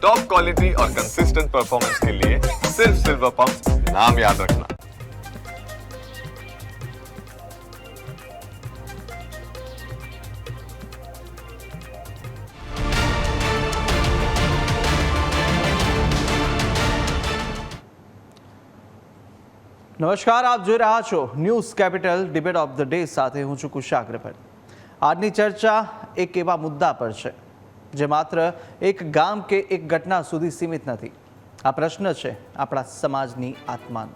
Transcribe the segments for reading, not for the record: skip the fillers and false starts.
Top quality और consistent performance के लिए सिर्फ सिल्वर पंप नाम याद रखना। નમસ્કાર, આપ જોઈ રહ્યા છો news capital debate of the day સાથે હું છું કુશાક રેપર। આજની ચર્ચા એક એવા મુદ્દા પર છે જે માત્ર એક ગામ કે એક ઘટના સુધી સીમિત નથી। આ પ્રશ્ન છે આપણા સમાજની આત્માનો।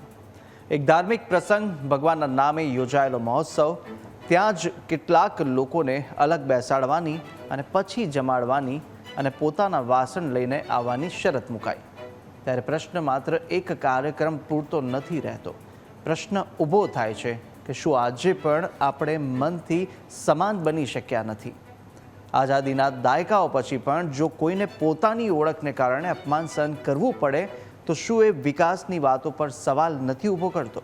એક ધાર્મિક પ્રસંગ, ભગવાનના નામે યોજાયેલો મહોત્સવ, ત્યાં જ કેટલાક લોકોને અલગ બેસાડવાની અને પછી જમાડવાની અને પોતાના વાસણ લઈને આવવાની શરત મુકાઈ। ત્યારે પ્રશ્ન માત્ર એક કાર્યક્રમ પૂરતો નથી રહેતો। પ્રશ્ન ઊભો થાય છે કે શું આજે પણ આપણે મનથી સમાન બની શક્યા નથી? આઝાદીના દાયકાઓ પછી પણ જો કોઈને પોતાની ઓળખને કારણે અપમાન સહન કરવું પડે તો શું એ વિકાસની વાતો પર સવાલ નથી ઊભો કરતો?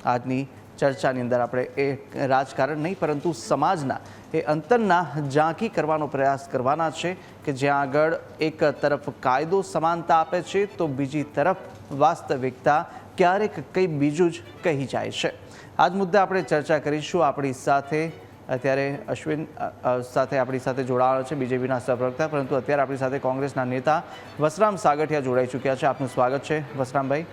આજની ચર્ચાની અંદર આપણે એ રાજકારણ નહીં પરંતુ સમાજના એ અંતરના ઝાંકી કરવાનો પ્રયાસ કરવાના છે કે જ્યાં આગળ એક તરફ કાયદો સમાનતા આપે છે તો બીજી તરફ વાસ્તવિકતા ક્યારેક કંઈ બીજું જ કહી જાય છે। આ જ મુદ્દે આપણે ચર્ચા કરીશું। આપણી સાથે અત્યારે અશ્વિન સાથે આપણી સાથે જોડાવાનો છે બીજેપીના સહપ્રવક્તા, પરંતુ અત્યારે આપણી સાથે કોંગ્રેસના નેતા વસરામ સાગઠિયા જોડાઈ ચૂક્યા છે। આપનું સ્વાગત છે વસરામભાઈ।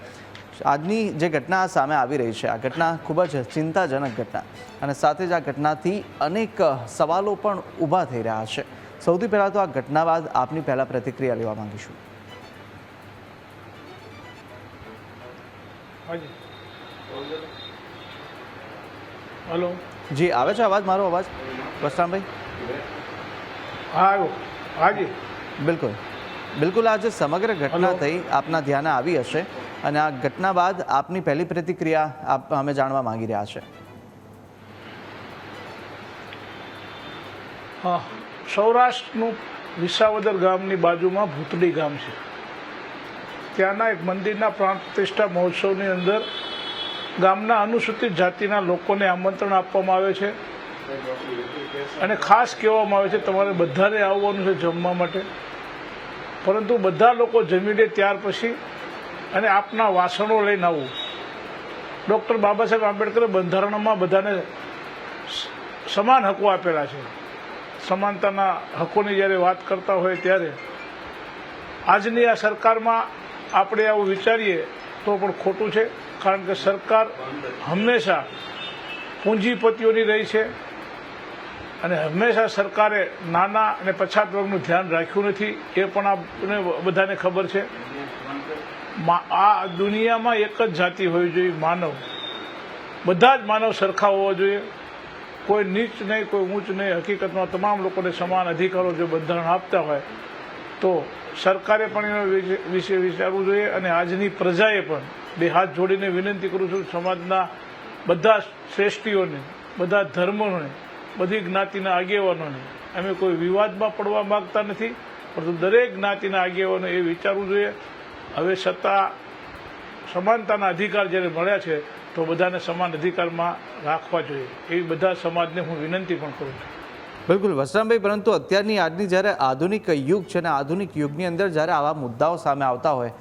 આજની જે ઘટના સામે આવી રહી છે, આ ઘટના ખૂબ જ ચિંતાજનક ઘટના અને સાથે જ આ ઘટનાથી અનેક સવાલો પણ ઊભા થઈ રહ્યા છે। સૌથી પહેલાં તો આ ઘટના બાદ આપની પહેલાં પ્રતિક્રિયા લેવા માંગીશું। हेलो જી, આવે છે અવાજ? મારો અવાજ વસરામભાઈ? हाँ हाँ जी બિલકુલ બિલકુલ। આ જે સમગ્ર ઘટના થઈ આપના ધ્યાને આવી હશે અને આ ઘટના બાદ આપની પહેલી પ્રતિક્રિયા અમે જાણવા માંગી રહ્યા છે। હા, સૌરાષ્ટ્રનું વિસાવદર ગામની બાજુમાં ભૂતડી ગામ છે। ત્યાંના એક મંદિરના પ્રાણ પ્રતિષ્ઠા મહોત્સવની અંદર ગામના અનુસૂચિત જાતિના લોકોને આમંત્રણ આપવામાં આવે છે અને ખાસ કહેવામાં આવે છે તમારે બધાને આવવાનું છે જમવા માટે, પરંતુ બધા લોકો જમી લે ત્યાર પછી અને આપના વાસણો લઈને આવવું। ડૉક્ટર બાબા સાહેબ આંબેડકરે બંધારણમાં બધાને સમાન હકો આપેલા છે। સમાનતાના હકોની જ્યારે વાત કરતા હોય ત્યારે આજની આ સરકારમાં આપણે આવું વિચારીએ તો પણ ખોટું છે, કારણ કે સરકાર હંમેશા પૂંજીપતિઓની રહી છે અને હંમેશા સરકારે નાના અને પછાત વર્ગનું ધ્યાન રાખ્યું નથી, એ પણ આપણે બધાને ખબર છે। આ દુનિયામાં એક જ જાતિ હોવી જોઈએ, માનવ। બધા જ માનવ સરખા હોવા જોઈએ, કોઈ નીચ નહીં, કોઈ ઊંચ નહીં। હકીકતમાં તમામ લોકોને સમાન અધિકારો જો બંધારણ આપતા હોય તો સરકારે પણ એના વિશે વિચારવું જોઈએ અને આજની પ્રજાએ પણ બે હાથ જોડીને વિનંતી કરું છું સમાજના બધા શ્રેષ્ઠીઓને, બધા ધર્મોને, બધી જ્ઞાતિના આગેવાનોને, અમે કોઈ વિવાદમાં પડવા માગતા નથી, પરંતુ દરેક જ્ઞાતિના આગેવાનો એ વિચારવું જોઈએ હવે સત્તા સમાનતાના અધિકાર જ્યારે મળ્યા છે તો બધાને સમાન અધિકારમાં રાખવા જોઈએ, એવી બધા સમાજને હું વિનંતી પણ કરું છું। બિલકુલ વસરામભાઈ, પરંતુ અત્યારની આજની જ્યારે આધુનિક યુગ છે ને આધુનિક યુગની અંદર જ્યારે આવા મુદ્દાઓ સામે આવતા હોય,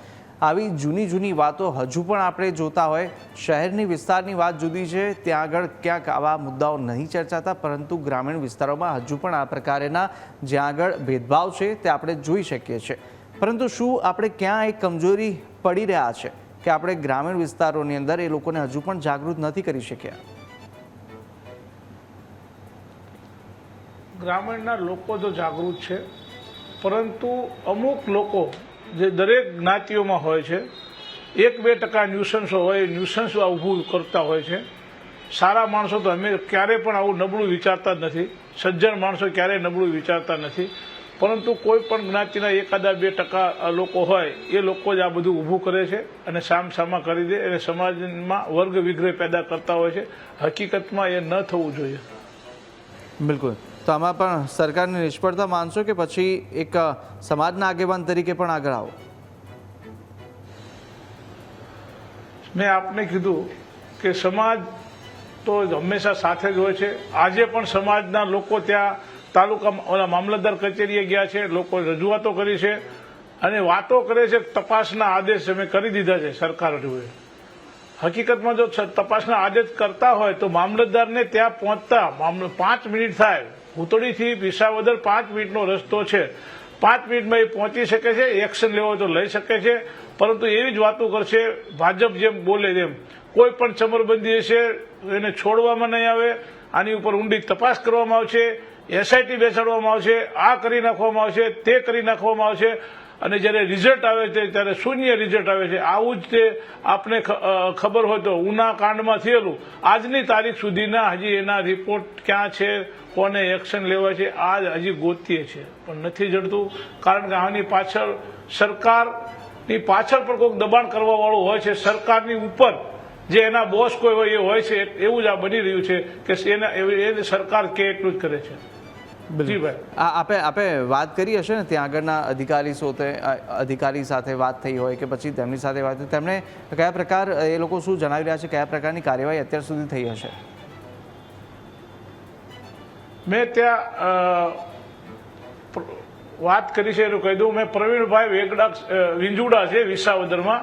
આવી જૂની વાતો હજુ પણ આપણે જોતા હોય, શહેરની વિસ્તારની વાત જુદી છે, ત્યાં આગળ ક્યાંક આવા મુદ્દાઓ નહીં ચર્ચાતા, પરંતુ ગ્રામીણ વિસ્તારોમાં હજુ પણ આ પ્રકારના જ્યાં આગળ ભેદભાવ છે તે આપણે જોઈ શકીએ છીએ। પરંતુ શું આપણે ક્યાં એક કમજોરી પડી રહ્યા છે કે આપણે ગ્રામીણ વિસ્તારોની અંદર એ લોકોને હજુ પણ જાગૃત નથી કરી શક્યા? ગ્રામીણના લોકો તો જાગૃત છે, પરંતુ અમુક લોકો જે દરેક જ્ઞાતિઓમાં હોય છે, 1-2% ન્યુસન્સો હોય, ન્યુસન્સ ઊભું કરતા હોય છે। સારા માણસો તો અમે ક્યારેય પણ આવું નબળું વિચારતા જ નથી, સજ્જન માણસો ક્યારેય નબળું વિચારતા નથી, પરંતુ કોઈ પણ જ્ઞાતિના 1-2% લોકો હોય એ લોકો જ આ બધું ઊભું કરે છે અને સામસામા કરી દે અને સમાજમાં વર્ગ વિગ્રહ પેદા કરતા હોય છે। હકીકતમાં એ ન થવું જોઈએ। બિલકુલ। તો આમાં પણ સરકારની નિષ્ફળતા માનશો કે પછી એક સમાજના આગેવાન તરીકે પણ આગળ આવો? મેં આપને કીધું કે સમાજ તો હંમેશા સાથે જ હોય છે। આજે પણ સમાજના લોકો ત્યાં તાલુકા મામલતદાર કચેરીએ ગયા છે, લોકો રજૂઆતો કરી છે, અને વાતો કરે છે તપાસના આદેશ અમે કરી દીધા છે સરકારોએ. હકીકતમાં જો તપાસના આદેશ કરતા હોય તો મામલતદારને ત્યાં પહોંચતા 5 મિનિટ થાય. ભૂતળીથી વિસાવદર 5 મિનિટનો રસ્તો છે. 5 મિનિટમાં એ પહોંચી શકે છે, એક્શન લેવો હોય તો લઈ શકે છે. પરંતુ એવી જ વાતો કરશે ભાજપ જેમ બોલે તેમ. કોઈ પણ ચમરબંધી હશે એને છોડવામાં નહીં આવે. આની ઉપર ઊંડી તપાસ કરવામાં આવશે, એસઆઈટી બેસાડવામાં આવશે, આ કરી નાખવામાં આવશે, તે કરી નાખવામાં આવશે. અને જ્યારે રિઝલ્ટ આવે છે ત્યારે શૂન્ય રિઝલ્ટ આવે છે. આવું જ તે આપને ખબર હોય તો ઉના કાંડમાં થયેલું આજની તારીખ સુધીના હજી એના રિપોર્ટ ક્યાં છે, કોને એક્શન લેવા છે, આ હજી ગોતીએ છે પણ નથી જડતું. કારણ કે આની પાછળ સરકારની પાછળ પણ કોઈક દબાણ કરવા વાળું હોય છે. સરકારની ઉપર જે એના બોસ કોઈ હોય એ હોય છે. એવું જ આ બની રહ્યું છે કે એને સરકાર કે એટલું જ કરે છે. જી ભાઈ, આપે વાત કરી હશે ને ત્યાં આગળના અધિકારી સાથે વાત થઈ હોય કે પછી તેમની સાથે વાત થઈ, તેમણે કયા પ્રકાર એ લોકો શું જણાવી રહ્યા છે, કયા પ્રકારની કાર્યવાહી અત્યાર સુધી થઈ હશે? મેં ત્યાં વાત કરી છે એનું કહી દઉં. મેં પ્રવીણભાઈ વેગડા વિંજુડા છે વિસાવદરમાં,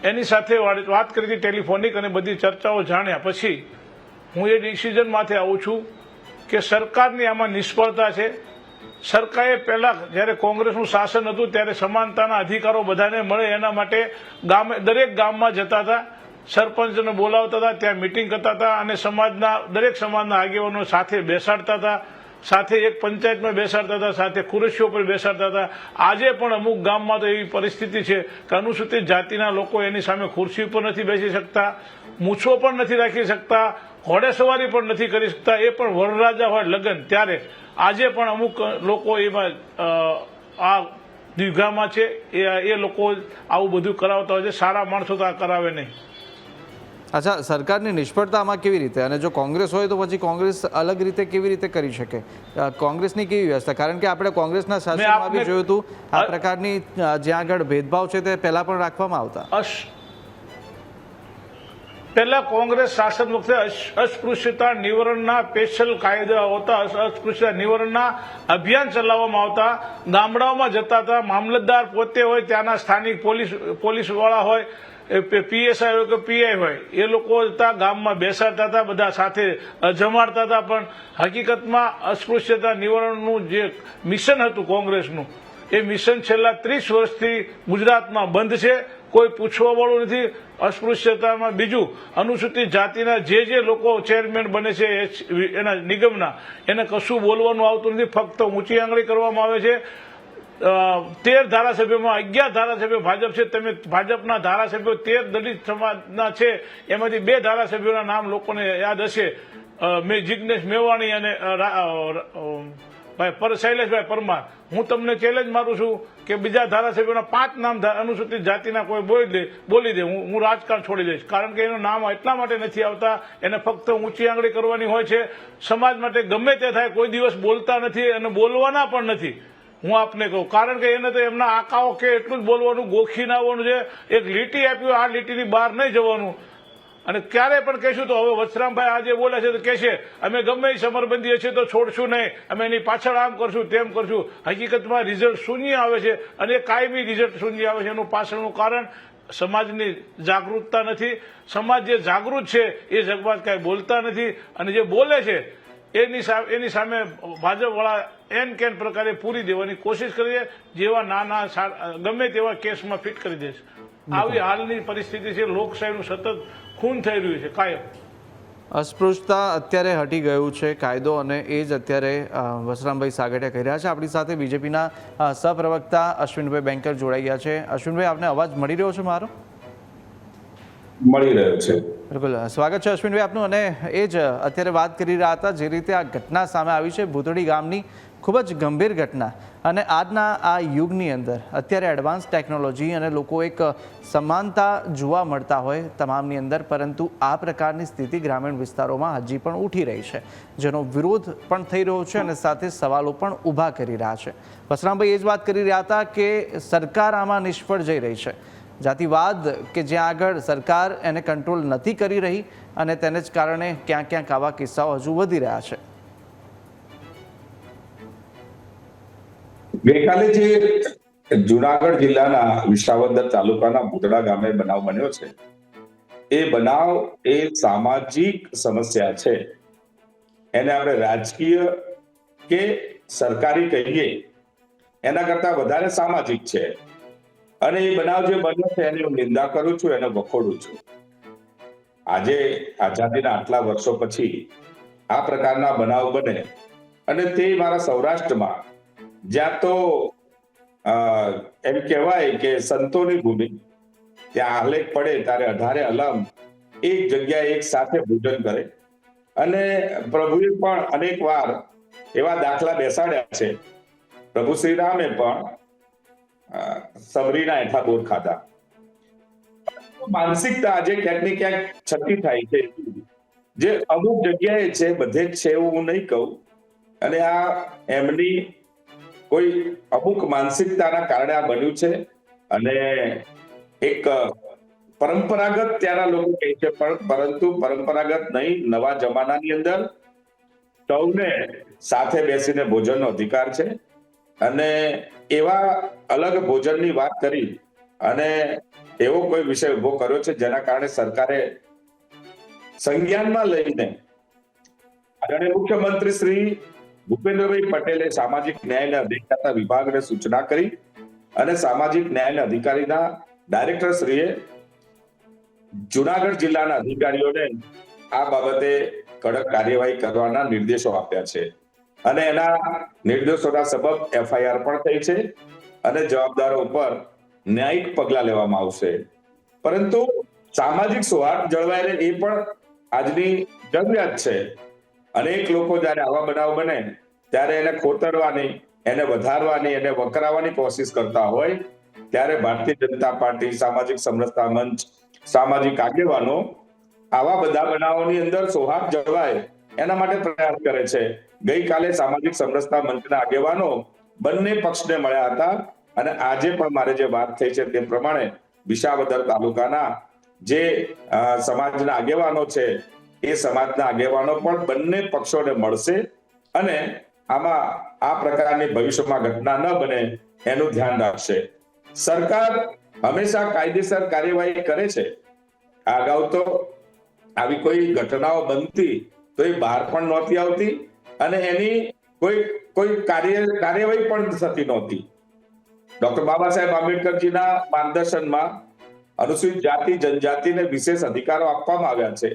એની સાથે વાત કરી હતી ટેલિફોનિક અને બધી ચર્ચાઓ જાણ્યા પછી હું એ ડિસિઝન માથે આવું છું કે સરકારની આમાં નિષ્ફળતા છે. સરકારે પહેલા જ્યારે કોંગ્રેસનું શાસન હતું ત્યારે સમાનતાના અધિકારો બધાને મળે એના માટે દરેક ગામમાં જતા હતા, સરપંચને બોલાવતા હતા, ત્યાં મિટિંગ કરતા હતા અને દરેક સમાજના આગેવાનો સાથે બેસાડતા હતા, સાથે એક પંચાયતમાં બેસાડતા હતા, સાથે ખુરશીઓ પર બેસાડતા હતા. આજે પણ અમુક ગામમાં તો એવી પરિસ્થિતિ છે કે અનુસૂચિત જાતિના લોકો એની સામે ખુરશી ઉપર નથી બેસી શકતા, મૂછો પણ નથી રાખી શકતા, ઘોડેસવારી પણ નથી કરી શકતા. એ પણ વરરાજા હોય લગ્ન ત્યારે આજે પણ અમુક લોકો એમાં આ દીઘામાં છે એ લોકો આવું બધું કરાવતા હોય છે. સારા માણસો તો આ કરાવે નહીં. અચ્છા, સરકારની નિષ્ફળતામાં કેવી રીતે? અને જો કોંગ્રેસ હોય તો પછી કોંગ્રેસ અલગ રીતે કેવી રીતે કરી શકે? કોંગ્રેસની કેવી વ્યવસ્થા? કારણ કે આપણે કોંગ્રેસના શાસનમાં બી જોયું હતું આ પ્રકારની જ્યાં આગળ ભેદભાવ છે તે પહેલા પણ રાખવામાં આવતા. પહેલા કોંગ્રેસ શાસન વખતે અસ્પૃશ્યતા નિવારણના સ્પેશિયલ કાયદા હોતા, અસ્પૃશ્યતા નિવારણના અભિયાન ચલાવવામાં આવતા. ગામડાઓમાં જતા હતા, મામલતદાર પોતે હોય, ત્યાંના સ્થાનિક પોલીસ વાળા હોય, પીએસઆઈ હોય કે પીઆઈ હોય, એ લોકો ગામમાં બેસાડતા હતા, બધા સાથે જમાડતા હતા. પણ હકીકતમાં અસ્પૃશ્યતા નિવારણનું જે મિશન હતું કોંગ્રેસનું, એ મિશન છેલ્લા 30 વર્ષથી ગુજરાતમાં બંધ છે. કોઈ પૂછવા વાળું નથી. અસ્પૃશ્યતામાં બીજું અનુસૂચિત જાતિના જે લોકો ચેરમેન બને છે એના નિગમના, એને કશું બોલવાનું આવતું નથી. ફક્ત ઊંચી આંગળી કરવામાં આવે છે. 13 ધારાસભ્યોમાં 11 ધારાસભ્યો ભાજપ છે. તમે ભાજપના ધારાસભ્યો 13 દલિત સમાજના છે, એમાંથી 2 ધારાસભ્યોના નામ લોકોને યાદ હશે, જિગ્નેશ મેવાણી અને શૈલેષભાઈ પરમાર. હું તમને ચેલેન્જ મારું છું કે બીજા ધારાસભ્યોના 5 નામ અનુસૂચિત જાતિના કોઈ બોલી દે, હું રાજકારણ છોડી દઈશ. કારણ કે એનું નામ એટલા માટે નથી આવતા, એને ફક્ત ઊંચી આંગળી કરવાની હોય છે. સમાજ માટે ગમે તે થાય કોઈ દિવસ બોલતા નથી અને બોલવાના પણ નથી. હું આપને કહું, કારણ કે એને તો એમના આકાઓ કે એટલું જ બોલવાનું, ગોખી ના આવવાનું છે. એક લીટી આપ્યું, આ લીટીની બહાર નહીં જવાનું. અને ક્યારે પણ કહેશું તો હવે વત્સરામભાઈ આજે બોલે છે તો કહેશે અમે ગમે એ સમરબંધી હશે તો છોડશું નહીં, અમે એની પાછળ આમ કરશું તેમ કરશું. હકીકતમાં રિઝલ્ટ શૂન્ય આવે છે અને કાયમી રિઝલ્ટ શૂન્ય આવે છે. એનું પાછળનું કારણ સમાજની જાગૃતતા નથી. સમાજ જે જાગૃત છે એ જગવાત કાંઈ બોલતા નથી અને જે બોલે છે એની સામે ભાજપવાળા એન કેન પ્રકારે પૂરી દેવાની કોશિશ કરીએ, જેવા નાના ગમે તેવા કેસમાં ફિટ કરી દેશે. આવી હાલની પરિસ્થિતિ છે. લોકશાહીનું સતત ખૂન થઈ રહ્યું છે કાયમ. અસ્પૃશ્યતા અત્યારે હટી ગયું છે કાયદો, અને એ જ અત્યારે વસરામભાઈ સાગઠિયા કહી રહ્યા છે. આપણી સાથે બીજેપીના સહપ્રવક્તા અશ્વિનભાઈ બેંકર જોડાઈ ગયા છે. અશ્વિનભાઈ, આપને અવાજ મળી રહ્યો છે મારો? મળી રહ્યો છે. બિલકુલ, સ્વાગત છે અશ્વિનભાઈ આપનું. અને એ જ અત્યારે વાત કરી રહ્યા હતા જે રીતે આ ઘટના સામે આવી છે ભૂતળી ગામની, ખૂબ જ ગંભીર ઘટના. અને આજના આ યુગની અંદર અત્યારે એડવાન્સ ટેકનોલોજી અને લોકો એક સમાનતા જોવા મળતા હોય તમામની અંદર, પરંતુ આ પ્રકારની સ્થિતિ ગ્રામીણ વિસ્તારોમાં હજી પણ ઉઠી રહી છે, જેનો વિરોધ પણ થઈ રહ્યો છે અને સાથે સવાલો પણ ઊભા કરી રહ્યા છે. વસરામભાઈ એ જ વાત કરી રહ્યા હતા કે સરકાર આમાં નિષ્ફળ જઈ રહી છે. જાતિવાદ કે જ્યાં આગળ સરકાર એને કંટ્રોલ નથી કરી રહી અને તેને જ કારણે ક્યાંક ક્યાંક આવા કિસ્સાઓ હજુ વધી રહ્યા છે. ગઈકાલે જે જુનાગઢ જિલ્લાના વિસાવદર તાલુકાના ભૂતડા ગામે બનાવ બન્યો છે. એ બનાવ એ સામાજિક સમસ્યા છે. એને આપણે રાજકીય કે સરકારી કહીએ એના કરતા વધારે સામાજિક છે. અને એ બનાવ જે બન્યો છે એની હું નિંદા કરું છું, એને વખોડું છું. આજે આઝાદીના આટલા વર્ષો પછી આ પ્રકારના બનાવ બને અને તે મારા સૌરાષ્ટ્રમાં, જ્યાં તો એમ કહેવાય કે સંતોની ભૂમિ, ત્યાં આલેખ પડે ત્યારે 18 અલમ એક જગ્યાએ એક સાથે ભોજન કરે. અને પ્રભુએ પણ અનેક વાર એવા દાખલા બેસાડ્યા છે. પ્રભુ શ્રી રામે પણ સમરીના હેઠા બોર ખાધા. માનસિકતા આજે ક્યાંક ને ક્યાંક છતી થાય છે, જે અમુક જગ્યાએ છે, બધે જ છે એવું હું નહીં કહું. અને આ એમની કોઈ અમુક માનસિકતાના કારણે આ બન્યું છે. અને એક પરંપરાગત ત્યાંના લોકો કહે છે, પરંતુ પરંપરાગત નહીં, નવા જમાનાની અંદર સૌને સાથે બેસીને ભોજનનો અધિકાર છે. અને એવા અલગ ભોજનની વાત કરી અને એવો કોઈ વિષય ઉભો કર્યો છે જેના કારણે સરકારે સંજ્ઞાનમાં લઈને આદરણીય મુખ્યમંત્રી શ્રી ભૂપેન્દ્રભાઈ પટેલે સામાજિક ન્યાય અને અધિકારીતા વિભાગને સૂચના કરી અને સામાજિક ન્યાય અને અધિકારીના ડાયરેક્ટર શ્રીએ જુનાગઢ જિલ્લાના અધિકારીઓને આ બાબતે કડક કાર્યવાહી કરવાના નિર્દેશો આપ્યા છે. અને એના નિર્દેશોના સબબ એફઆઈઆર પણ થઈ છે અને જવાબદારો ઉપર ન્યાયિક પગલા લેવામાં આવશે. પરંતુ સામાજિક સૌહાર્દ જળવાય રહે એ પણ આજની જરૂરિયાત છે. અનેક લોકો જયારે આવા બનાવ બને ત્યારે એને ખોતરવાની, એને વધારવાની, એને વકરાવવાની કોશિશ કરતા હોય ત્યારે ભારતીય જનતા પાર્ટી, સામાજિક સમરસતા મંચ, સામાજિક આગેવાનો આવા બધા બનાવોની અંદર સૌહાર્દ જળવાય એના માટે પ્રયાસ કરે છે. ગઈકાલે સામાજિક સમરસતા મંચના આગેવાનો બંને પક્ષને મળ્યા હતા અને આજે પણ મારે જે વાત થઈ છે તે પ્રમાણે વિસાવદર તાલુકાના જે સમાજના આગેવાનો છે એ સમાજના આગેવાનો પણ બંને પક્ષોને મળશે અને આમાં આ પ્રકારની ભવિષ્યમાં ઘટના ન બને એનું ધ્યાન રાખશે. સરકાર હંમેશા કાયદેસર કાર્યવાહી કરે છે. અગાઉ તો આવી કોઈ ઘટનાઓ બનતી તો એ બહાર પણ નહોતી આવતી અને એની કોઈ કાર્યવાહી પણ થતી નહોતી. ડોક્ટર બાબા સાહેબ આંબેડકરજીના માર્ગદર્શનમાં અનુસૂચિત જાતિ જનજાતિને વિશેષ અધિકારો આપવામાં આવ્યા છે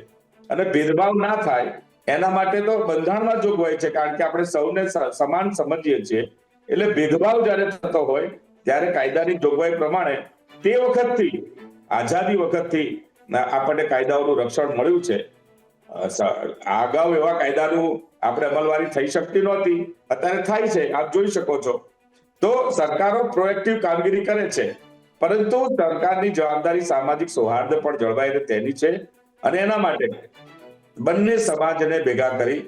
અને ભેદભાવ ના થાય એના માટે તો બંધારણમાં જોગવાઈ છે, કારણ કે આપણે સૌને સમાન સમજીએ છીએ. એટલે ભેદભાવ જ્યારે થતો હોય ત્યારે કાયદાની જોગવાઈ પ્રમાણે તે વખતથી, આઝાદી વખતથી આપણને કાયદાઓનું રક્ષણ મળ્યું છે. અગાઉ એવા કાયદાનું આપણે અમલવારી થઈ શકતી નહોતી, અત્યારે થાય છે, આપ જોઈ શકો છો. તો સરકારો પ્રોએક્ટિવ કામગીરી કરે છે, પરંતુ સરકારની જવાબદારી સામાજિક સૌહાર્દ પણ જળવાઈ રહે તેની છે. અને એના માટે બંને સમાજને ભેગા કરી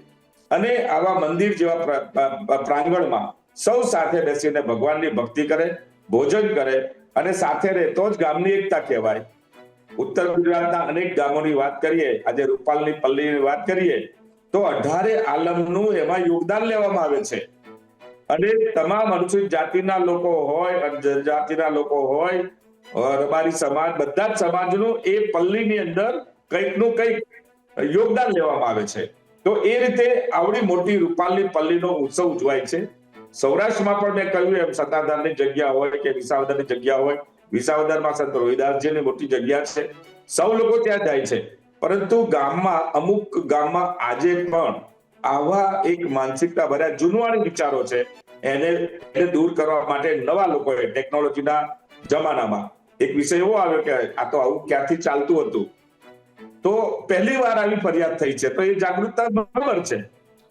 અને આવા મંદિર જેવા પ્રાંગણમાં સૌ સાથે બેસીને ભગવાનની ભક્તિ કરે, ભોજન કરે અને સાથે રહે તો જ ગામની એકતા કહેવાય. ઉત્તર ગુજરાતના અનેક ગામોની વાત કરીએ, આજે રૂપાલની પલ્લીની વાત કરીએ તો 18 આલમનું એમાં યોગદાન લેવામાં આવે છે. અને તમામ અનુસૂચિત જાતિના લોકો હોય, જનજાતિના લોકો હોય, રબારી સમાજ, બધા જ સમાજનું એ પલ્લીની અંદર કંઈકનું કંઈક યોગદાન લેવામાં આવે છે. તો એ રીતે આવડી મોટી રૂપાલની પલ્લીનો ઉત્સવ ઉજવાય છે. સૌરાષ્ટ્રમાં પણ મેં કહ્યું એમ સત્તાધારની જગ્યા હોય કે વિસાવદરની જગ્યા હોય, વિસાવદરમાં સંત રોહિદાસજીની મોટી જગ્યા છે, સૌ લોકો ત્યાં જાય છે. પરંતુ ગામમાં, અમુક ગામમાં આજે પણ આવા એક માનસિકતા ભર્યા જૂનવાણી વિચારો છે, એને દૂર કરવા માટે નવા લોકોએ ટેકનોલોજીના જમાનામાં એક વિષય એવો આવ્યો કે આ તો આવું ક્યાંથી ચાલતું હતું. તો પહેલી વાર આવી ફરિયાદ થઈ છે, તો એ જાગૃતતા બરાબર છે.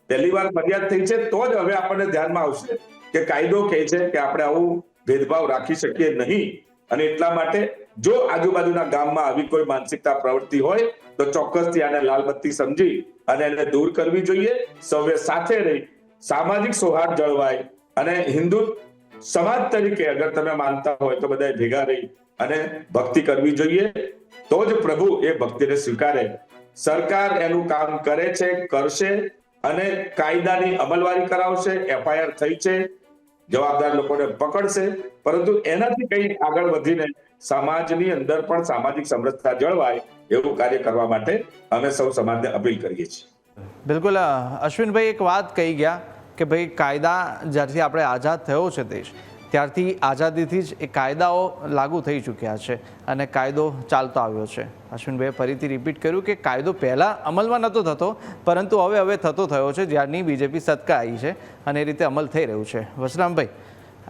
પહેલી વાર ફરિયાદ થઈ છે તો જ હવે આપણને ધ્યાનમાં આવશે કે કાયદો કહે છે કે આપણે આવું ભેદભાવ રાખી શકીએ નહીં. અને એટલા માટે જો આજુબાજુના ગામમાં આવી કોઈ માનસિકતા પ્રવૃત્તિ હોય તો ચોક્કસથી આને લાલબત્તી સમજી અને એને દૂર કરવી જોઈએ. સૌએ સાથે રહી સામાજિક સૌહાર્દ જળવાય અને હિન્દુ સમાજ તરીકે અગર તમે માનતા હોય તો બધાએ ભેગા રહી અને ભક્તિ કરવી જોઈએ, તો જ પ્રભુ એ ભક્તિને સ્વીકારે. સરકાર એનું કામ કરે છે, કરશે અને કાયદાની અમલવારી કરાવશે. એફઆઈઆર થઈ છે, જવાબદાર લોકોને પકડશે, પરંતુ એનાથી કંઈ આગળ વધીને સમાજની અંદર પણ સામાજિક સમરસતા જળવાય એવું કાર્ય કરવા માટે અમે સૌ સમાજને અપીલ કરીએ છીએ. બિલકુલ અશ્વિનભાઈ, એક વાત કહી ગયા કે ભાઈ કાયદા જ્યારથી આપણે આઝાદ થયો છે દેશ ત્યારથી આઝાદીથી જ એ કાયદાઓ લાગુ થઈ ચૂક્યા છે અને કાયદો ચાલતો આવ્યો છે. અશ્વિનભાઈએ ફરીથી રિપીટ કર્યું કે કાયદો પહેલાં અમલમાં નહોતો થતો, પરંતુ હવે થતો થયો છે જ્યારની બીજેપી સત્તા આવી છે અને એ રીતે અમલ થઈ રહ્યું છે. વસરામભાઈ,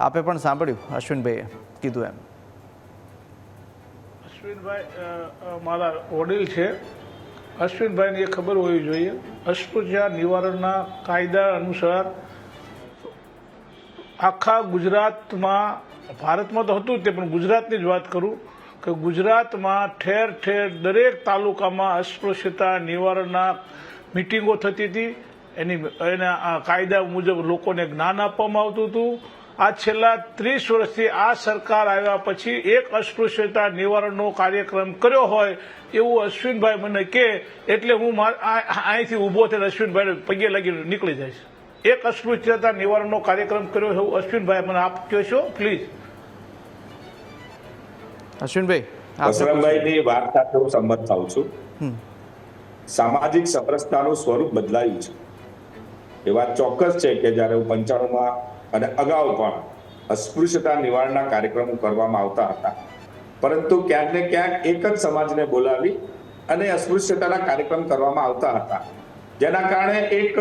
આપે પણ સાંભળ્યું અશ્વિનભાઈએ કીધું એમ. અશ્વિનભાઈ મારા વડીલ છે. અશ્વિનભાઈને એ ખબર હોવી જોઈએ અસ્પૃશ્યતા નિવારણના કાયદા અનુસાર આખા ગુજરાતમાં, ભારતમાં તો હતું જ તે, પણ ગુજરાતની જ વાત કરું કે ગુજરાતમાં ઠેર ઠેર દરેક તાલુકામાં અસ્પૃશ્યતા નિવારણના મિટિંગો થતી હતી. એના કાયદા મુજબ લોકોને જ્ઞાન આપવામાં આવતું હતું. આ છેલ્લા 30 વર્ષથી આ સરકાર આવ્યા પછી એક અસ્પૃશ્યતા નિવારણનો કાર્યક્રમ કર્યો હોય એવું અશ્વિનભાઈ મને કહે એટલે હું અહીંથી ઊભો થઈને અશ્વિનભાઈને પગે લાગીને નીકળી જઈશ. એક અસ્પૃશ્યતા નિવારણનો કાર્યક્રમ કર્યો એવું અશ્વિનભાઈ મને આપ કહેશો પ્લીઝ? અશ્વિનભાઈ, વસરામભાઈની વાત સાથે હું સંમત થાઉં છું. સામાજિક સમરસતાનું સ્વરૂપ બદલાયું છે. એ વાત ચોક્કસ છે કે જ્યારે 95માં અને અગાઉ પણ અસ્પૃશ્યતા નિવારણના કાર્યક્રમો કરવામાં આવતા હતા, પરંતુ ક્યાંક ને ક્યાંક એક જ સમાજને બોલાવી અને અસ્પૃશ્યતાના કાર્યક્રમ કરવામાં આવતા હતા, જેના કારણે એક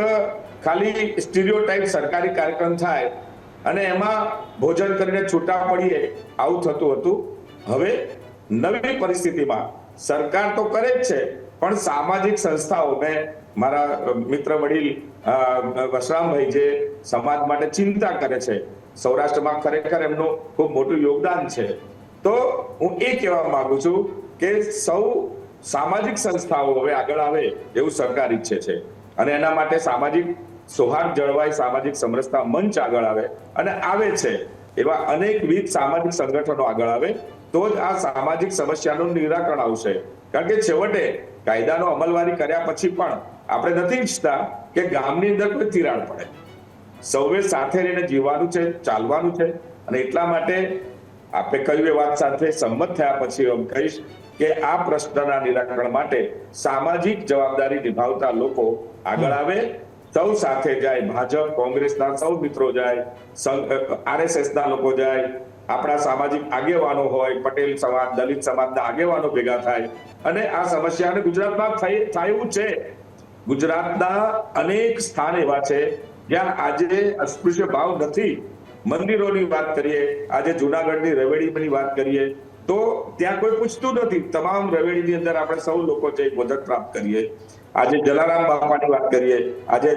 ખાલી સ્ટીરિયોટાઇપ સરકારી કાર્યક્રમ થાય અને એમાં ભોજન કરીને છૂટા પડીએ આવું થતું હતું. હવે નવી પરિસ્થિતિમાં સરકાર તો કરે જ છે, પણ સામાજિક સંસ્થાઓ, મેં મારા મિત્ર વડીલ વસરામભાઈ જે સમાજ માટે ચિંતા કરે છે, સૌરાષ્ટ્રમાં ખરેખર એમનું ખૂબ મોટું યોગદાન છે. તો હું એ કહેવા માંગુ છું કે સૌ સામાજિક સંસ્થાઓ હવે આગળ આવે એવું સરકાર ઈચ્છે છે અને એના માટે સામાજિક સૌહાર્દ જળવાય, સામાજિક સમરસતા મંચ આગળ આવે અને આવે છે. એવા અનેકવિધ સામાજિક સંગઠનો આગળ આવે તો જ આ સામાજિક સમસ્યાનું નિરાકરણ આવશે. કારણ કે છેવટે કાયદાનો અમલવારી કર્યા પછી પણ આપણે નથી ઈચ્છતા કે ગામની અંદર કોઈ તિરાડ પડે. સૌએ સાથે રહીને જીવવાનું છે, ચાલવાનું છે અને એટલા માટે આપણે કહ્યું એ વાત સાથે સંમત થયા પછી હું કહીશ કે આ પ્રશ્નના નિરાકરણ માટે સામાજિક જવાબદારી નિભાવતા લોકો આગળ આવે, સૌ સાથે જાય. ભાજપ, કોંગ્રેસના સૌ મિત્રો જાય, RSSના લોકો જાય, આપણા સામાજિક આગેવાનો હોય, પટેલ સમાજ, દલિત સમાજના આગેવાનો ભેગા થાય અને આ સમસ્યાને ગુજરાતમાં થયું છે. ગુજરાતના અનેક સ્થાન એવા છે જ્યાં આજે અસ્પૃશ્ય ભાવ નથી. મંદિરોની વાત કરીએ, આજે જુનાગઢની રવેડીની વાત કરીએ તો ત્યાં કોઈ પૂછતું નથી. તમામ રવેડીની અંદર આપણે સૌ લોકો જઈ ભોજન પ્રાપ્ત કરીએ. આજે જલારામ બાપાની વાત કરીએ, આજે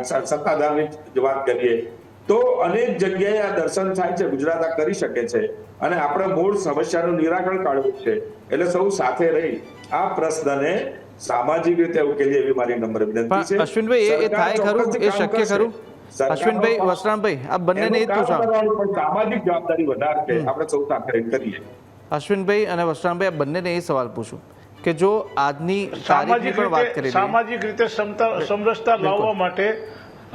સત્તાધારની વાત કરીએ, તો અનેક જગ્યાએ આ દર્શન થાય છે. ગુજરાત આ કરી શકે છે અને આપણે મૂળ સમસ્યાનું નિરાકરણ કાઢવું છે. એટલે સૌ સાથે રહી આ પ્રશ્નને સામાજિક રીતે ઉકેલીએ એવી મારી નમ્ર વિનંતી છે. અશ્વિનભાઈ, એ થાય ખરું? એ શક્ય ખરું? અશ્વિનભાઈ, વસરામભાઈ, આ બંનેને જ પૂછો. સામાજિક જવાબદારી વધારે છે, આપણે સૌ સાથે કરીએ. અશ્વિનભાઈ અને વસરામભાઈ, આ બંનેને એ સવાલ પૂછું કે જો આજની તારીખની પણ વાત કરી, સામાજિક રીતે સમરસતા લાવવા માટે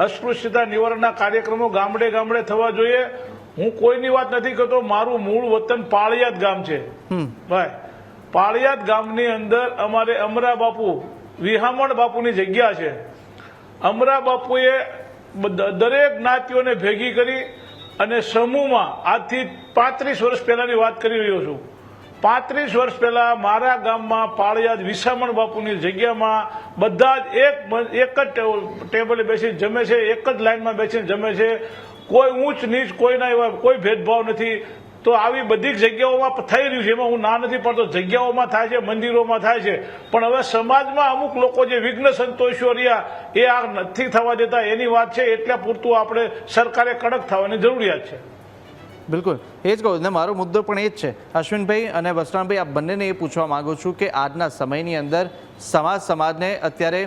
અસ્પૃશ્યતા નિવારણના કાર્યક્રમો ગામડે ગામડે થવા જોઈએ. હું કોઈની વાત નથી કરતો, મારું મૂળ વતન પાળિયાદ ગામ છે ભાઈ. પાળિયાદ ગામની અંદર અમારે અમરા બાપુ, વિહામણ બાપુની જગ્યા છે. અમરા બાપુએ દરેક જ્ઞાતિઓને ભેગી કરી અને સમૂહમાં, આજથી 35 વર્ષ પહેલાની વાત કરી રહ્યો છું, 35 વર્ષ પહેલા મારા ગામમાં પાળિયાદ વિસામણ બાપુની જગ્યામાં બધા જ એક જ ટેબલે બેસી જમે છે, એક જ લાઈનમાં બેસીને જમે છે. કોઈ ઊંચ નીચ, કોઈના એવા કોઈ ભેદભાવ નથી. તો આવી બધી જગ્યાઓમાં થઈ રહ્યું છે, એમાં હું ના નથી પડતો. જગ્યાઓમાં થાય છે, મંદિરોમાં થાય છે, પણ હવે સમાજમાં અમુક લોકો જે વિઘ્ન સંતોષીઓ રહ્યા એ આ નથી થવા દેતા એની વાત છે. એટલે પૂરતું આપણે સરકારે કડક થવાની જરૂરિયાત છે. બિલકુલ, એ જ કહું ને, મારો મુદ્દો પણ એ જ છે. અશ્વિનભાઈ અને વસરામભાઈ, આ બંનેને એ પૂછવા માંગુ છું કે આજના સમયની અંદર સમાજને અત્યારે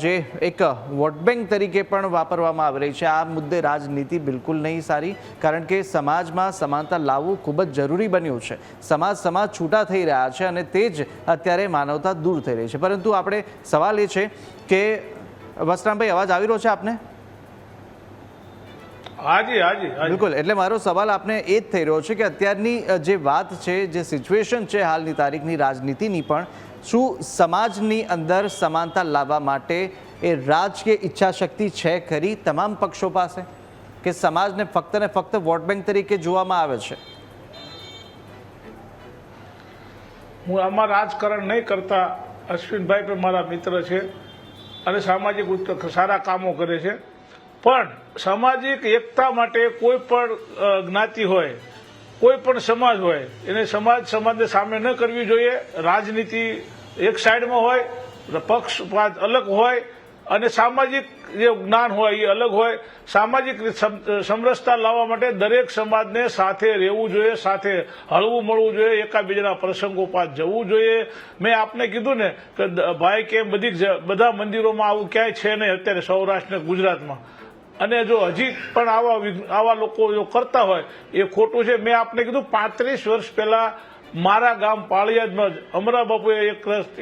જે એક વોટ બેંક તરીકે પણ વાપરવામાં આવી રહી છે, આ મુદ્દે રાજનીતિ બિલકુલ નહીં સારી. કારણ કે સમાજમાં સમાનતા લાવવું ખૂબ જ જરૂરી બન્યું છે. સમાજ છૂટા થઈ રહ્યા છે અને તે જ અત્યારે માનવતા દૂર થઈ રહી છે. પરંતુ આપણે સવાલ એ છે કે વસરામભાઈ, અવાજ આવી રહ્યો છે આપને? હાજી હાજી હાજી બિલકુલ, એટલે મારો સવાલ આપને એ જ થઈ રહ્યો છે કે અત્યારની જે વાત છે, જે સિચ્યુએશન છે હાલની તારીખની રાજનીતિની, પણ શું સમાજની અંદર સમાનતા લાવવા માટે એ રાજકીય ઈચ્છા શક્તિ છે ખરી તમામ પક્ષો પાસે, કે સમાજને ફક્ત ને ફક્ત વોટ બેંક તરીકે જોવામાં આવે છે? હું આમાં રાજકારણ નહીં કરતા. અશ્વિનભાઈ પણ મારા મિત્ર છે અને સામાજિક સારા કામો કરે છે, પણ સામાજિક એકતા માટે કોઈ પણ જ્ઞાતિ હોય, કોઈ પણ સમાજ હોય, એને સમાજને સામે ન કરવી જોઈએ. રાજનીતિ એક સાઈડમાં હોય, પક્ષપાત અલગ હોય અને સામાજિક જે જ્ઞાન હોય એ અલગ હોય. સામાજિક સમરસતા લાવવા માટે દરેક સમાજને સાથે રહેવું જોઈએ, સાથે હળવું મળવું જોઈએ, એકાબીજાના પ્રસંગોપાત જવું જોઈએ. મેં આપને કીધું ને કે ભાઈ કે બધા મંદિરોમાં આવું ક્યાંય છે નહીં અત્યારે સૌરાષ્ટ્ર ને ગુજરાતમાં, અને જો હજી પણ આવા લોકો જો કરતા હોય એ ખોટું છે. મેં આપને કીધું 35 વર્ષ પહેલા મારા ગામ પાળિયાદમાં જ અમરા બાપુએ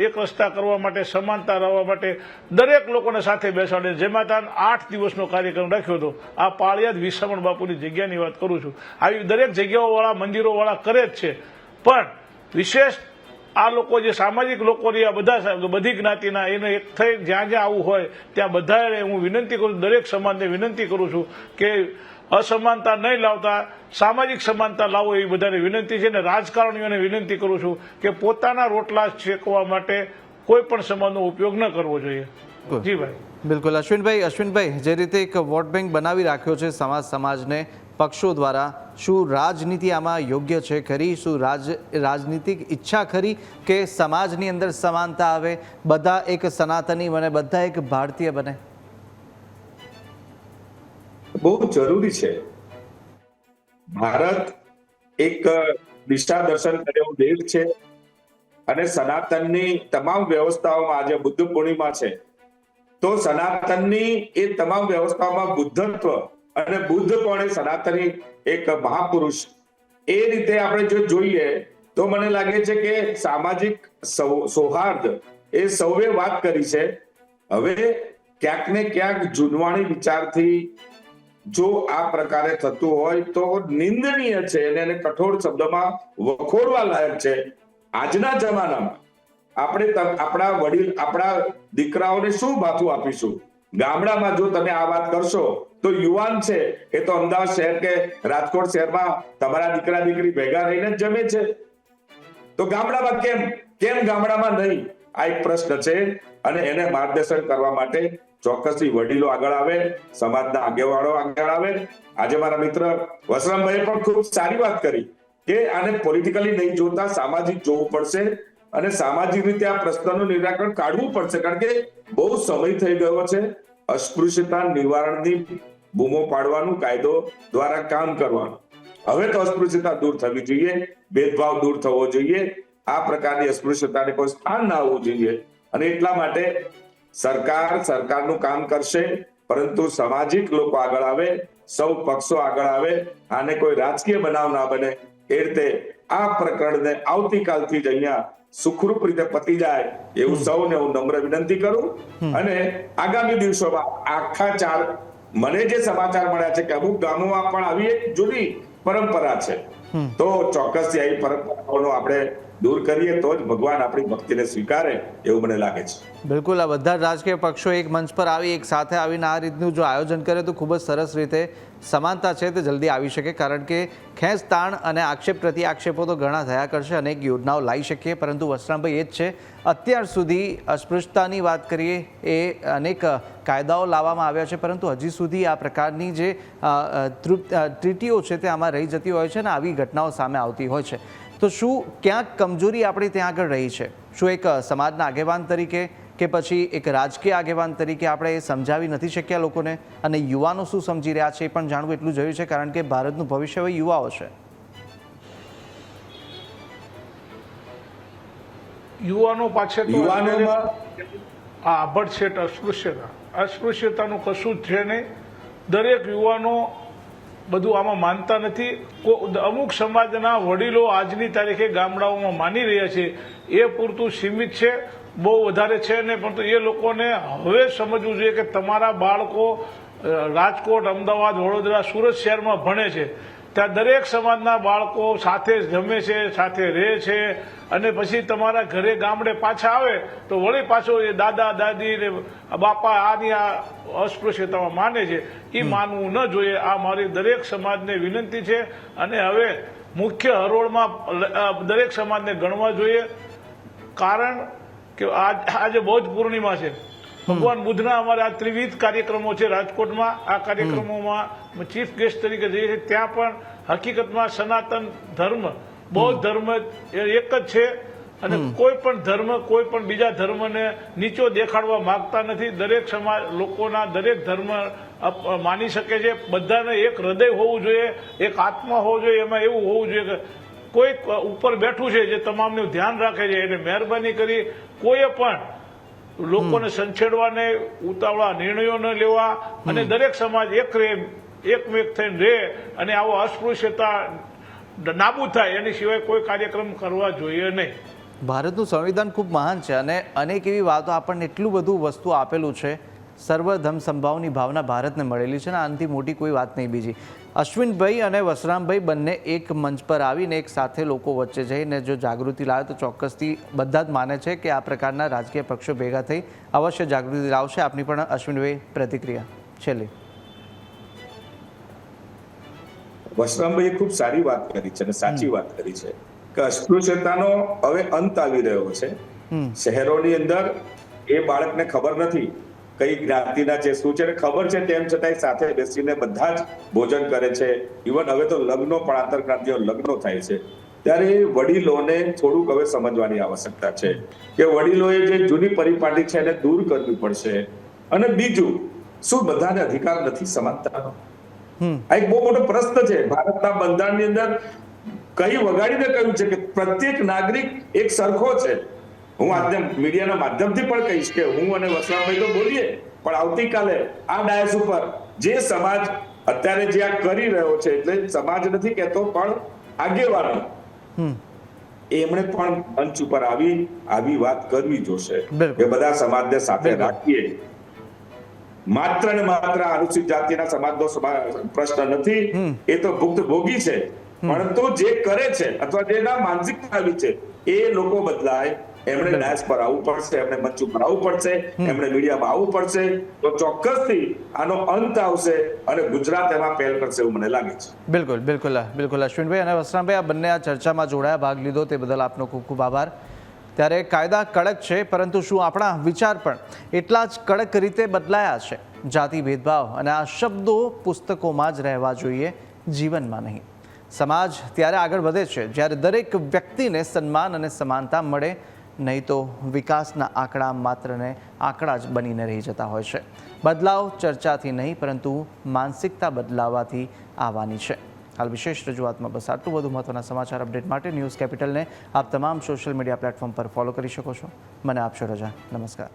એક રસ્તા કરવા માટે, સમાનતા લાવવા માટે દરેક લોકોને સાથે બેસાડે, જેમાં ત્યાં 8 દિવસનો કાર્યક્રમ રાખ્યો હતો. આ પાળિયાદ વિસામણ બાપુની જગ્યાની વાત કરું છું. આવી દરેક જગ્યાઓવાળા મંદિરોવાળા કરે જ છે, પણ વિશેષ આ લોકો જે સામાજિક લોકો રહ્યા બધી જ્ઞાતિના, એને એક થઈ જ્યાં જ્યાં આવું હોય ત્યાં બધાને હું વિનંતી કરું છું, દરેક સમાજને વિનંતી કરું છું કે અસમાનતા નહીં લાવતા સામાજિક સમાનતા લાવો એવી બધાને વિનંતી છે. અને રાજકારણીઓને વિનંતી કરું છું કે પોતાના રોટલા શેકવા માટે કોઈ પણ સમાજનો ઉપયોગ ન કરવો જોઈએ. જી ભાઈ. બિલકુલ. અશ્વિનભાઈ, જે રીતે એક વોટ બેંક બનાવી રાખ્યો છે સમાજને પક્ષો દ્વારા, શું રાજનીતિ આમાં યોગ્ય છે ખરી? શું રાજનીતિક ઈચ્છા ખરી કે સમાજની અંદર સમાનતા આવે, બધા એક સનાતની બને, બધા એક ભારતીય બને? બહુ જરૂરી છે. ભારત એક દિશા દર્શન કરેલો દેશ છે અને સનાતનની તમામ વ્યવસ્થાઓમાં, આજે બુદ્ધ પૂર્ણિમા છે તો સનાતનની એ તમામ વ્યવસ્થાઓમાં બુદ્ધત્વ અને બુદ્ધ પણ એ સનાતની એક મહાપુરુષ. એ રીતે આપણે જો જોઈએ તો મને લાગે છે કે સામાજિક સૌહાર્દ એ સૌએ વાત કરી છે. હવે ક્યાંક ને ક્યાંક જૂનવાણી વિચારથી જો આ પ્રકારે થતું હોય તો નિંદનીય છે અને એને કઠોર શબ્દમાં વખોડવા લાયક છે. આજના જમાનામાં આપણે આપણા દીકરાઓને શું માથું આપીશું? ગામડામાં જો તમે આ વાત કરશો તો યુવાન છે એ તો અમદાવાદ શહેર કે રાજકોટ શહેરમાં તમારા દીકરા દીકરી ભેગા રહીને જ જમે છે, તો ગામડામાં કેમ ગામડામાં નહીં? આ એક પ્રશ્ન છે અને એને માર્ગદર્શન કરવા માટે ચોક્કસથી વડીલો આગળ આવે, સમાજના આગેવાનો આગળ આવે. આજે મારા મિત્ર વસરામભાઈએ પણ ખૂબ સારી વાત કરી કે આને પોલિટિકલી નહીં જોતા સામાજિક જોવું પડશે અને સામાજિક રીતે આ પ્રશ્નનું નિરાકરણ કાઢવું પડશે, કારણ કે બહુ સમય થઈ ગયો છે. અસ્પૃશ્યતા નિવારણની બૂમો પાડવાનું, કાયદો દ્વારા કામ કરવાનું. હવે તો અસ્પૃશ્યતા દૂર થવી જોઈએ, ભેદભાવ દૂર થવો જોઈએ, આ પ્રકારની અસ્પૃશ્યતાને કોઈ સ્થાન ના આવવું જોઈએ. અને એટલા માટે સરકારનું કામ કરશે, પરંતુ સામાજિક લોકો આગળ આવે, સૌ પક્ષો આગળ આવે, આને કોઈ રાજકીય બનાવ ના બને એ રીતે આ પ્રકરણને આવતીકાલથી જ અહીંયા સુખરૂપ રીતે પતી જાય એવું સૌને હું નમ્ર વિનંતી કરું. અને આગામી દિવસોમાં મને જે સમાચાર મળ્યા છે કે અમુક ગામોમાં પણ આવી એક જૂની પરંપરા છે, તો ચોક્કસથી આવી પરંપરાઓનો આપણે દૂર કરીએ તો જ ભગવાન આપણી ભક્તિને સ્વીકારે એવું મને લાગે છે. બિલકુલ. આ બધા રાજકીય પક્ષો એક મંચ પર આવી, એક સાથે આવીને આ રીતનું જો આયોજન કરે તો ખૂબ જ સરસ રીતે સમાનતા છે તે જલ્દી આવી શકે, કારણ કે ખેંચ તાણ અને આક્ષેપ પ્રતિ આક્ષેપો તો ઘણા થયા કરશે, અનેક યોજનાઓ લાવી શકીએ, પરંતુ વસરામભાઈ એ જ છે, અત્યાર સુધી અસ્પૃશ્યતાની વાત કરીએ એ અનેક કાયદાઓ લાવવામાં આવ્યા છે, પરંતુ હજી સુધી આ પ્રકારની જે ત્રુટિઓ છે તે આમાં રહી જતી હોય છે અને આવી ઘટનાઓ સામે આવતી હોય છે. તો શું ક્યાંક કમજોરી આપણી ત્યાં આગળ રહી છે? શું એક સમાજના આગેવાન તરીકે કે પછી એક રાજકીય આગેવાન તરીકે આપણે એ સમજાવી નથી શક્યા લોકોને? અને યુવાનો શું સમજી રહ્યા છે એ પણ જાણવું એટલું જરૂરી છે, કારણ કે ભારતનું ભવિષ્ય હવે યુવાઓ છે. યુવાનો પાછળ આ આભડછેટ અસ્પૃશ્યતાનું કશું જ છે નહીં. દરેક યુવાનો બધું આમાં માનતા નથી. અમુક સમાજના વડીલો આજની તારીખે ગામડાઓમાં માની રહ્યા છે, એ પૂરતું સીમિત છે, બહુ વધારે છે ને. પરંતુ એ લોકોને હવે સમજવું જોઈએ કે તમારા બાળકો રાજકોટ, અમદાવાદ, વડોદરા, સુરત શહેરમાં ભણે છે, ત્યાં દરેક સમાજના બાળકો સાથે જમે છે, સાથે રહે છે, અને પછી તમારા ઘરે ગામડે પાછા આવે તો વળી પાછો એ દાદા દાદી ને બાપા આની આ અસ્પૃશ્યતામાં માને છે. એ માનવું ન જોઈએ. આ મારી દરેક સમાજને વિનંતી છે. અને હવે મુખ્ય હરોળમાં દરેક સમાજને ગણવા જોઈએ. કારણ કે આજે બૌદ્ધ પૂર્ણિમા છે. ભગવાન બુદ્ધના અમારે આ ત્રિવિધ કાર્યક્રમો છે રાજકોટમાં. આ કાર્યક્રમોમાં ચીફ ગેસ્ટ તરીકે જઈએ છીએ. ત્યાં પણ હકીકતમાં સનાતન ધર્મ, બૌદ્ધ ધર્મ એક જ છે, અને કોઈ પણ ધર્મ કોઈ પણ બીજા ધર્મને નીચો દેખાડવા માંગતા નથી. દરેક સમાજ લોકોના દરેક ધર્મ માની શકે છે. બધાને એક હૃદય હોવું જોઈએ, એક આત્મા હોવો જોઈએ. એમાં એવું હોવું જોઈએ કે કોઈ ઉપર બેઠું છે જે તમામનું ધ્યાન રાખે છે. એટલે મહેરબાની કરી કોઈએ પણ લોકોને સંછેડવાને, ઉતાવળા નિર્ણયો ન લેવા, અને દરેક સમાજ એકમેક થઈને રહે અને આવો અસ્પૃશ્યતા નાબૂદ થાય એની સિવાય કોઈ કાર્યક્રમ કરવા જોઈએ નહીં. ભારતનું સંવિધાન ખૂબ મહાન છે અને અનેક એવી વાતો આપણને એટલું બધું વસ્તુ આપેલું છે. સર્વધર્મ સંભાવની ભાવના ભારતને મળેલી છે અને આનાથી મોટી કોઈ વાત નહીં બીજી. અશ્વિનભાઈ અને વસરામભાઈ બંને એક મંચ પર આવીને એક સાથે લોકો વચ્ચે જઈને જો જાગૃતિ લાવે તો ચોક્કસથી બધા જ માને છે કે આ પ્રકારના રાજકીય પક્ષો ભેગા થઈ અવશ્ય જાગૃતિ લાવશે. આપની પણ અશ્વિનભાઈ પ્રતિક્રિયા છેલ્લી. વસરામભાઈએ ખૂબ સારી વાત કરી છે અને સાચી વાત કરી છે કે અસ્પૃશ્યતાનો હવે અંત આવી રહ્યો છે. શહેરોની અંદર એ બાળકને ખબર નથી કઈ જ્ઞાતિના છે, શું છે, ખબર છે તેમ છતાંય સાથે બેસીને બધા જ ભોજન કરે છે. ઇવન હવે તો લગ્નો પણ આંતરજ્ઞાતિય લગ્નો થાય છે. ત્યારે વડીલોને થોડુંક હવે સમજવાની આવશ્યકતા છે કે વડીલોએ જે જૂની પરિપાટી છે એને દૂર કરવી પડશે. અને બીજું, શું બધાને અધિકાર નથી સમાનતાનો? આ એક બહુ મોટો પ્રશ્ન છે. ભારતના બંધારણની અંદર કઈ વગાડીને કહ્યું છે કે પ્રત્યેક નાગરિક એક સરખો છે. હું આજે મીડિયાના માધ્યમથી પણ કહીશ કે હું અને વસરામભાઈ તો બોલીએ, પણ આવતીકાલે આ ડાયસ ઉપર જે સમાજ અત્યારે જે આ કરી રહ્યો છે, એટલે સમાજ નથી કહેતો પણ આગેવાનો, એમણે પણ મંચ ઉપર આવી વાત કરવી જોશે કે બધા સમાજને સાથે રાખીએ. માત્ર ને માત્ર અનુસૂચિત જાતિના સમાજનો પ્રશ્ન નથી, એ તો ભુક્તભોગી છે. પરંતુ જે કરે છે અથવા જેના માનસિકતા આવી છે એ લોકો બદલાય. એમણે ડાયસ પર આવવું પડશે, એમણે મંચ ઉપર આવવું પડશે, એમણે મીડિયામાં આવવું પડશે. તો ચોક્કસથી આનો અંત આવશે અને ગુજરાત એમાં પહેલ કરશે એવું મને લાગે છે. બિલકુલ બિલકુલ બિલકુલ. અશ્વિનભાઈ અને વસરામભાઈ આ બંને આ ચર્ચામાં જોડાયા, ભાગ લીધો તે બદલ આપનો ખૂબ ખૂબ આભાર. ત્યારે કાયદા કડક છે, પરંતુ શું આપણા વિચાર પણ એટલા જ કડક રીતે બદલાયા છે? જાતિ ભેદભાવ અને આ શબ્દો પુસ્તકોમાં જ રહેવા જોઈએ, જીવનમાં નહીં. સમાજ ત્યારે આગળ વધે છે જ્યારે દરેક વ્યક્તિને સન્માન અને સમાનતા મળે, નહીં તો વિકાસના આંકડા માત્ર ને આંકડા જ બનીને રહી જતા હોય છે. બદલાવ ચર્ચાથી નહીં પરંતુ માનસિકતા બદલાવવાથી આવવાની છે. હાલ વિશેષ રજૂઆતમાં બસ આટલું. વધુ મહત્વના સમાચાર અપડેટ માટે ન્યૂઝ કેપિટલને આપ તમામ સોશિયલ મીડિયા પ્લેટફોર્મ પર ફોલો કરી શકો છો. મને આપશો રજા. નમસ્કાર.